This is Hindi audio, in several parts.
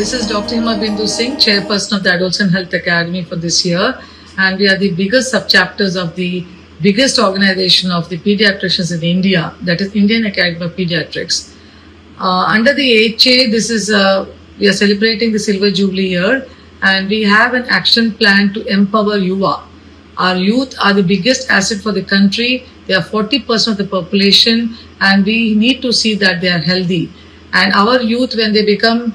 This is Dr. Himabindu Singh, Chairperson of the Adolescent Health Academy for this year, and we are the biggest subchapters of the biggest organization of the pediatricians in India, that is Indian Academy of Pediatrics. Under the AHA, we are celebrating the Silver Jubilee year, and we have an action plan to empower Yuva. Our youth are the biggest asset for the country. They are 40% of the population, and we need to see that they are healthy. And our youth, when they become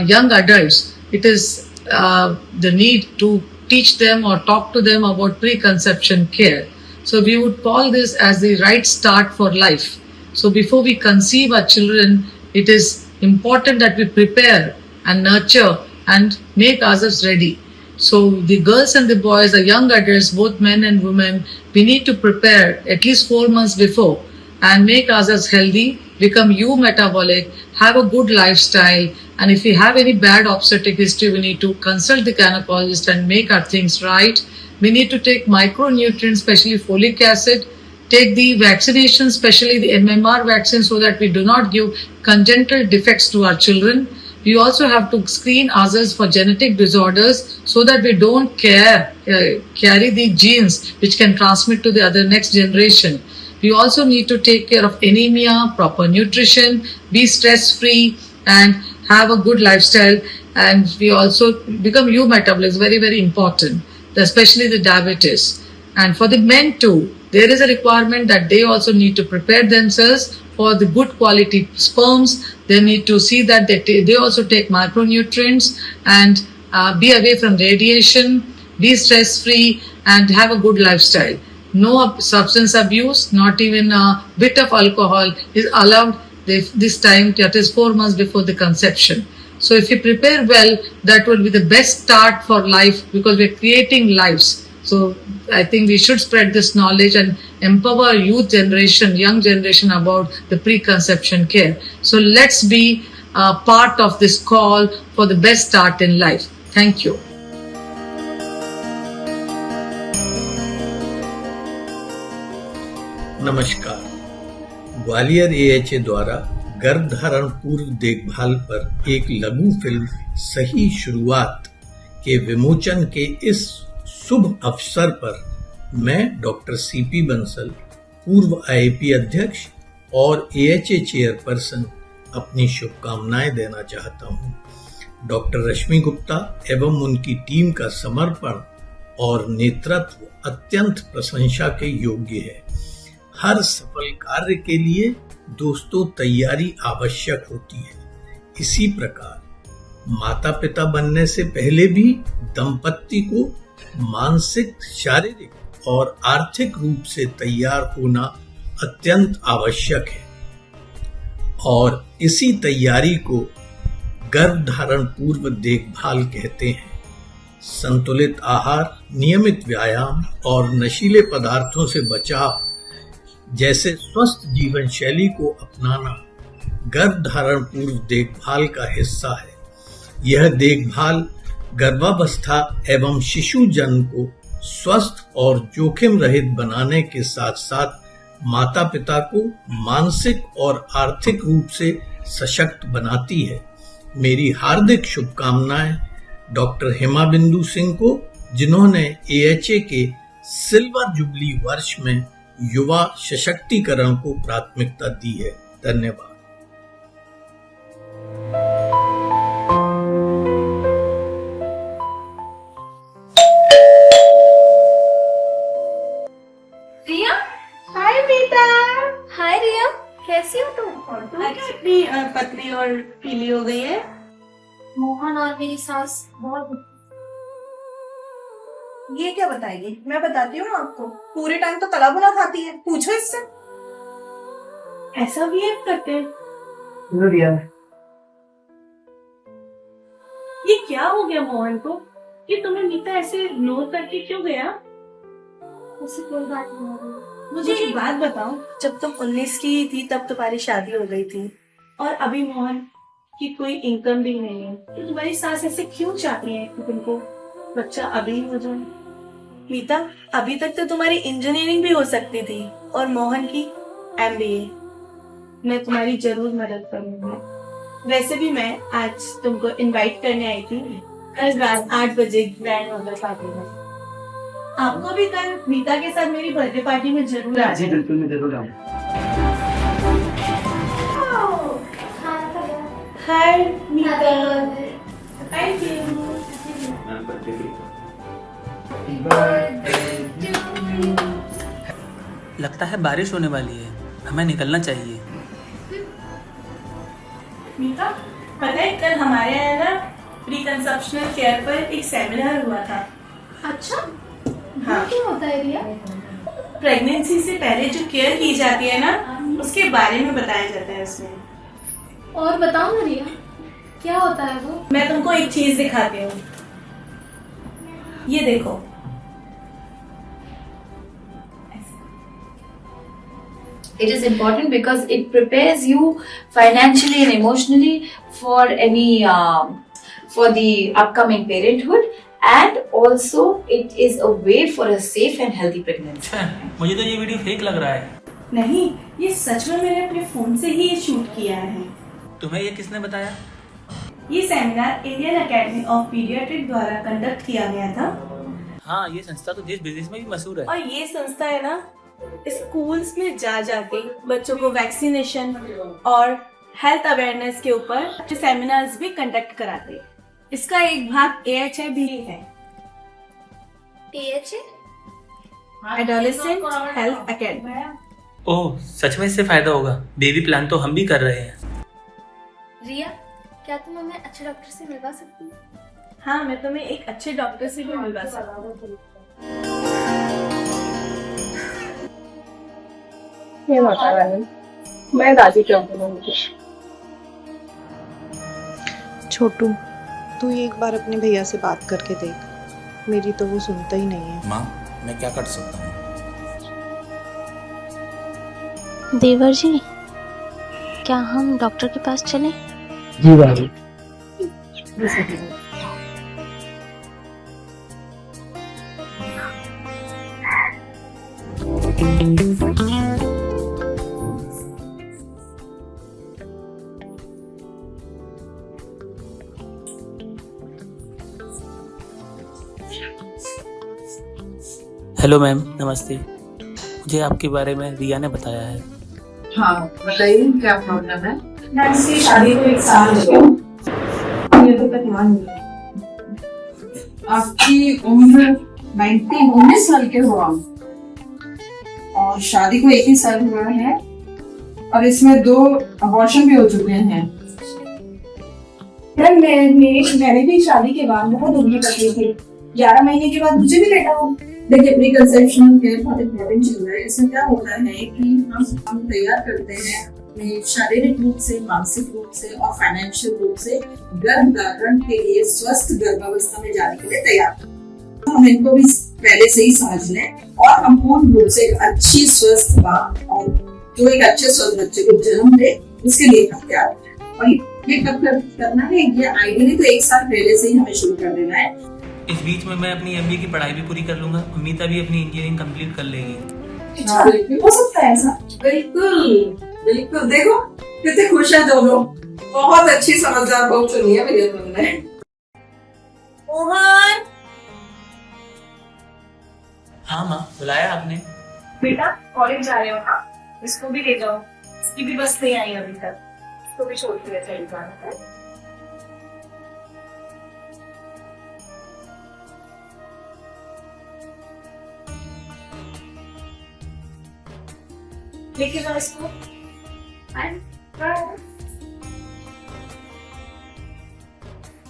young adults, it is the need to teach them or talk to them about preconception care. So we would call this as the right start for life. So before we conceive our children, it is important that we prepare and nurture and make ourselves ready. So the girls and the boys, the young adults, both men and women, we need to prepare at least 4 months before and make ourselves healthy, become metabolic, have a good lifestyle, and if we have any bad obstetric history, we need to consult the gynecologist and make our things right. We need to take micronutrients, especially folic acid, take the vaccination, especially the MMR vaccine, so that we do not give congenital defects to our children. We also have to screen ourselves for genetic disorders so that we don't carry the genes which can transmit to the other next generation. We also need to take care of anemia, proper nutrition, be stress-free, and have a good lifestyle. And we also become metabolic is very, very important, especially the diabetes. And for the men too, there is a requirement that they also need to prepare themselves for the good quality sperms. They need to see that they also take micronutrients and be away from radiation, be stress-free, and have a good lifestyle. No substance abuse, not even a bit of alcohol is allowed this time, that is 4 months before the conception. So if you prepare well, that will be the best start for life, because we're creating lives. So I think we should spread this knowledge and empower young generation about the preconception care. So let's be part of this call for the best start in life. Thank you. नमस्कार। ग्वालियर एएचए द्वारा गर्भधारण पूर्व देखभाल पर एक लघु फिल्म सही शुरुआत के विमोचन के इस शुभ अवसर पर मैं डॉक्टर सीपी बंसल, पूर्व आईएपी अध्यक्ष और एएचए चेयरपर्सन, अपनी शुभकामनाएं देना चाहता हूं। डॉक्टर रश्मि गुप्ता एवं उनकी टीम का समर्पण और नेतृत्व अत्यंत प्रशंसा के योग्य है। हर सफल कार्य के लिए दोस्तों तैयारी आवश्यक होती है। इसी प्रकार माता पिता बनने से पहले भी दंपत्ति को मानसिक, शारीरिक और आर्थिक रूप से तैयार होना अत्यंत आवश्यक है, और इसी तैयारी को गर्भधारण पूर्व देखभाल कहते हैं। संतुलित आहार, नियमित व्यायाम और नशीले पदार्थों से बचाव जैसे स्वस्थ जीवन शैली को अपनाना गर्भधारण पूर्व देखभाल का हिस्सा है। यह देखभाल गर्भावस्था एवं शिशु जन्म को स्वस्थ और जोखिम रहित बनाने के साथ साथ माता पिता को मानसिक और आर्थिक रूप से सशक्त बनाती है। मेरी हार्दिक शुभकामनाएं डॉक्टर हिमाबिंदु सिंह को, जिन्होंने एएचए के सिल्वर जुबली वर्ष में युवा सशक्तिकरण को प्राथमिकता दी है। धन्यवाद। रिया, हाय बेटा। हाय रिया, कैसी हो तुम? और तू क्या इतनी पतली और पीली हो गई है? मोहन और मेरी सास बहुत। ये क्या बताएगी? मैं बताती हूँ ना आपको। पूरे टाइम तो तला भुना खाती है, पूछो इससे। ऐसा बिहेव करते हैं। रिया, ये क्या हो गया मोहन को कि तुम्हें मीता ऐसे इग्नोर करके क्यों गया? ऐसी कोई बात नहीं हो रही। मुझे एक बात बताओ, जब तुम 19 की थी तब तुम्हारी शादी हो गई थी, और अभी मोहन की कोई इनकम भी नहीं है, तो तुम्हारी सास ऐसे क्यों चाहती है कि तुमको बच्चा अभी हो जाए? मीता, अभी तक तो तुम्हारी इंजीनियरिंग भी हो सकती थी और मोहन की एमबीए। मैं तुम्हारी जरूर मदद करूंगी। वैसे भी मैं आज तुमको इनवाइट करने आई थी कल रात 8 बजे ग्रैंड मदर पार्टी में। आपको भी कल मीता के साथ मेरी बर्थडे पार्टी में जरूर आ जी जाए। बिल्कुल, मैं जरूर आऊँगा। हाय मीता, थैंक यू। लगता है बारिश होने वाली है, हमें निकलना चाहिए। मीता, पता है कल हमारे यहाँ ना प्री कंसेप्शनल केयर पर एक सेमिनार हुआ था। अच्छा, हाँ, क्या होता है रिया? प्रेगनेंसी से पहले जो केयर की जाती है ना उसके बारे में बताया जाता है उसमें। और बताओ ना रिया, क्या होता है वो? मैं तुमको एक चीज दिखाती हूँ, ये देखो। It is important because it prepares you financially and emotionally for for the upcoming parenthood, and also it is a way for a safe and healthy pregnancy. मुझे तो ये वीडियो फेक लग रहा है। नहीं, ये सच में मैंने अपने फोन से ही शूट किया है। तुम्हें ये किसने बताया? ये seminar Indian academy of paediatric द्वारा कंडक्ट किया गया था। हाँ, ये संस्था तो देश विदेश में भी मशहूर है। और ये संस्था है ना स्कूल्स में जा जाके बच्चों को वैक्सीनेशन और हेल्थ अवेयरनेस के ऊपर सेमिनार्स भी कंडक्ट कराते हैं। इसका एक भाग AHA भी है, AHA? Adolescent health academy. Oh, सच में इससे फायदा होगा। बेबी प्लान तो हम भी कर रहे हैं। रिया, क्या तुम हमें अच्छे डॉक्टर से मिलवा सकती हो? हाँ, मैं तुम्हें एक अच्छे डॉक्टर से भी मिलवा सकती हूँ। मैं दादी कहूँगी। छोटू, तू एक बार अपने भैया से बात करके देख, मेरी तो वो सुनता ही नहीं है। माँ, मैं क्या कर सकता हूँ? देवर जी, क्या हम डॉक्टर के पास चलें? जी भाभी। हेलो मैम, नमस्ते। मुझे आपके बारे में रिया ने बताया है। हाँ, बताइए क्या प्रॉब्लम है? नैन्सी, शादी को 1 साल हो गया, ये तो तक मान नहीं। आपकी उम्र 19 साल के हो आप, और शादी को 1 ही साल हुआ है, और इसमें 2 अबॉर्शन भी हो चुके हैं। मैंने भी शादी के बाद बहुत उम्मीद रखी थी, 11 महीने के बाद मुझे भी बेटा हो। देखिए, प्री कंसेप्शनल केयर बहुत इम्पोर्टेंट चीज है। इसमें क्या होता है कि हम तैयार करते हैं अपने शारीरिक रूप से, मानसिक रूप से और फाइनेंशियल रूप से गर्भधारण के लिए, स्वस्थ गर्भावस्था में जाने के लिए तैयार। हम इनको भी पहले से ही समझ लें और हम पूर्ण रूप से एक अच्छी स्वस्थ माँ और जो एक अच्छे स्वस्थ बच्चे को जन्म दे, उसके लिए हम तैयार हैं। और ये कब करना है, ये आइडियली तो 1 साल पहले से ही हमें शुरू कर देना है। इस बीच में मैं अपनी MBA की पढ़ाई भी पूरी कर लूंगा। अमिता भी अपनी इंजीनियरिंग कंप्लीट कर लेगी। बिल्कुल हो सकता है ऐसा। बिल्कुल बिल्कुल। देखो कितने खुश है दोनों। बहुत अच्छी समझदार बहू चुनी है भैया तुमने। मोहन, हाँ माँ, बुलाया आपने? बेटा कॉलेज जा रहे हो ना, इसको भी ले जाओ, इसकी भी बस नहीं आई अभी तक, इसको भी छोड़ के चली जाना है। लेके जाओ इसको।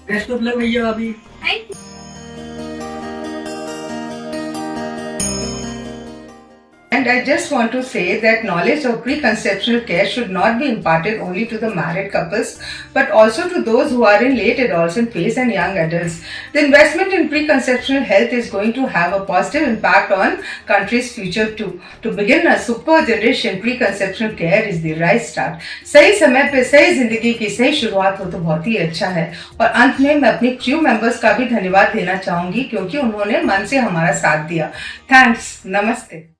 बेस्ट ऑफ लक भैया भाभी। And I just want to say that knowledge of preconceptional care should not be imparted only to the married couples, but also to those who are in late adolescent phase and young adults. The investment in preconceptional health is going to have a positive impact on country's future too. To begin a super generation, preconceptional care is the right start. सही समय पे सही जिंदगी की सही शुरुआत हो तो बहुत ही अच्छा है। और अंत में मैं अपने क्रू मेंबर्स का भी धन्यवाद देना चाहूंगी क्योंकि उन्होंने मन से हमारा साथ दिया। थैंक्स। नमस्ते।